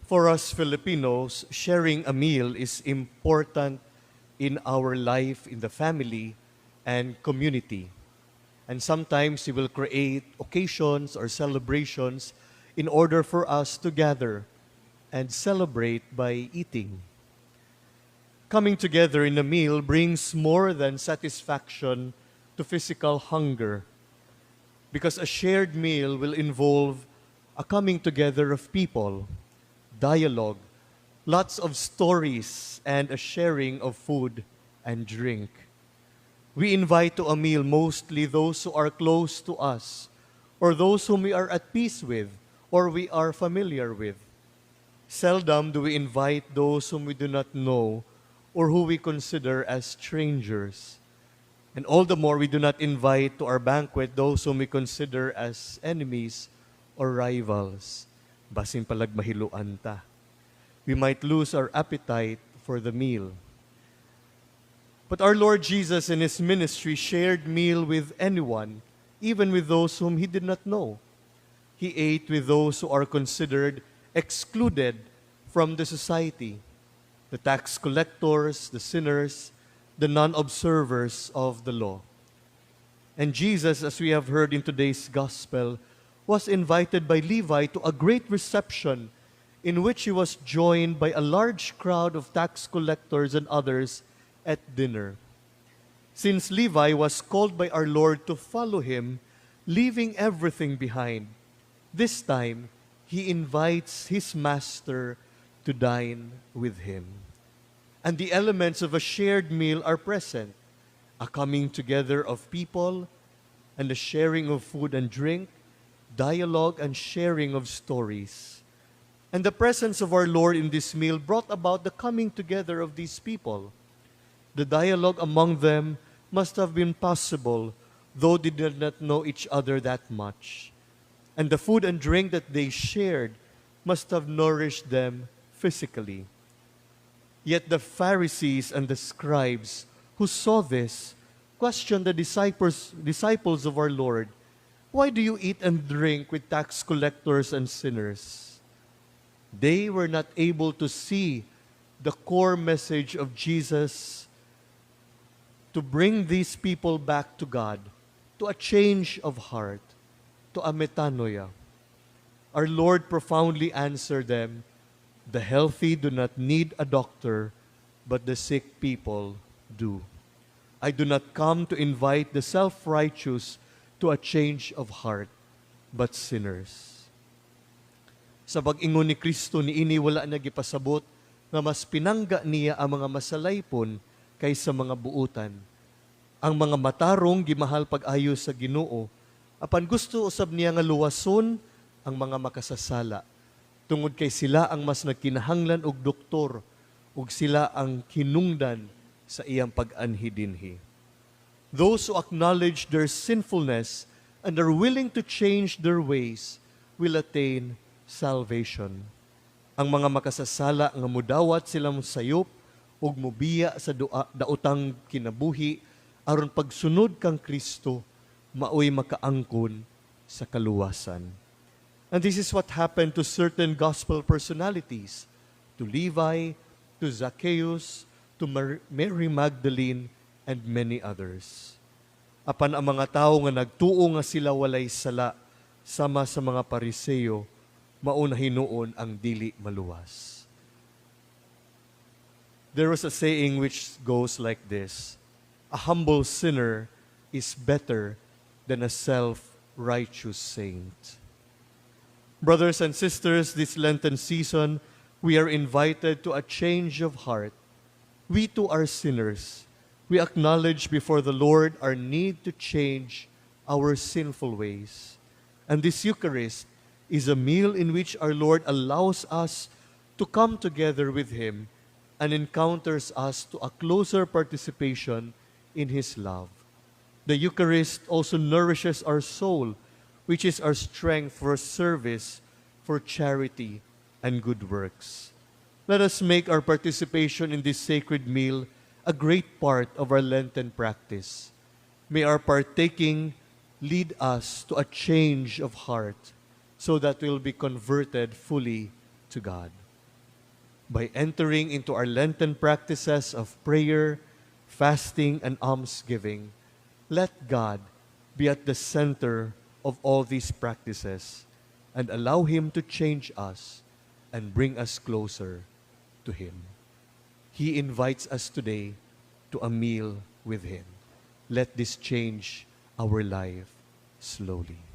For us Filipinos, sharing a meal is important in our life, in the family and community. And sometimes we will create occasions or celebrations in order for us to gather and celebrate by eating. Coming together in a meal brings more than satisfaction to physical hunger, because a shared meal will involve a coming together of people, dialogue, lots of stories, and a sharing of food and drink. We invite to a meal mostly those who are close to us, or those whom we are at peace with, or we are familiar with. Seldom do we invite those whom we do not know, or who we consider as strangers. And all the more we do not invite to our banquet those whom we consider as enemies or rivals. Basin palag mahiluan ta. We might lose our appetite for the meal. But our Lord Jesus in His ministry shared meal with anyone, even with those whom He did not know. He ate with those who are considered excluded from the society, the tax collectors, the sinners, the non-observers of the law. And Jesus, as we have heard in today's gospel, was invited by Levi to a great reception in which he was joined by a large crowd of tax collectors and others at dinner. Since Levi was called by our Lord to follow him, leaving everything behind, this time he invites his master to dine with him. And the elements of a shared meal are present: a coming together of people, and the sharing of food and drink, dialogue and sharing of stories. And the presence of our Lord in this meal brought about the coming together of these people. The dialogue among them must have been possible, though they did not know each other that much. And the food and drink that they shared must have nourished them physically. Yet the Pharisees and the scribes who saw this questioned the disciples of our Lord, "Why do you eat and drink with tax collectors and sinners?" They were not able to see the core message of Jesus to bring these people back to God, to a change of heart, to a metanoia. Our Lord profoundly answered them, "The healthy do not need a doctor, but the sick people do. I do not come to invite the self-righteous to a change of heart, but sinners." Sa pag-ingon ni Kristo niini wala nagipasabot nga mas pinangga niya ang mga masalaypon kaysa mga buutan. Ang mga matarong gimahal pag-ayo sa Ginoo, apan gusto usab niya nga luwason ang mga makasasala. Tungod kay sila ang mas nagkinahanglan og doktor, ug sila ang kinungdan sa iyang pag-anhi dinhi. Those who acknowledge their sinfulness and are willing to change their ways will attain salvation. Ang mga makasasala nga mudawat sila sayop ug mubiya sa daotang kinabuhi aron pagsunod kang Kristo, maoy makaangkon sa kaluwasan. And this is what happened to certain gospel personalities, to Levi, to Zacchaeus, to Mary Magdalene, and many others. Apan ang mga tao nga nagtuo nga sila walay sala, sama sa mga Pariseo, mauna hinuon ang dili maluwas. There was a saying which goes like this: a humble sinner is better than a self-righteous saint. Brothers and sisters, this Lenten season, we are invited to a change of heart. We too are sinners. We acknowledge before the Lord our need to change our sinful ways. And this Eucharist is a meal in which our Lord allows us to come together with Him and encounters us to a closer participation in His love. The Eucharist also nourishes our soul, which is our strength for service, for charity, and good works. Let us make our participation in this sacred meal a great part of our Lenten practice. May our partaking lead us to a change of heart so that we'll be converted fully to God. by entering into our Lenten practices of prayer, fasting, and almsgiving, let God be at the center of all these practices and allow Him to change us and bring us closer to Him. He invites us today to a meal with Him. Let this change our life slowly.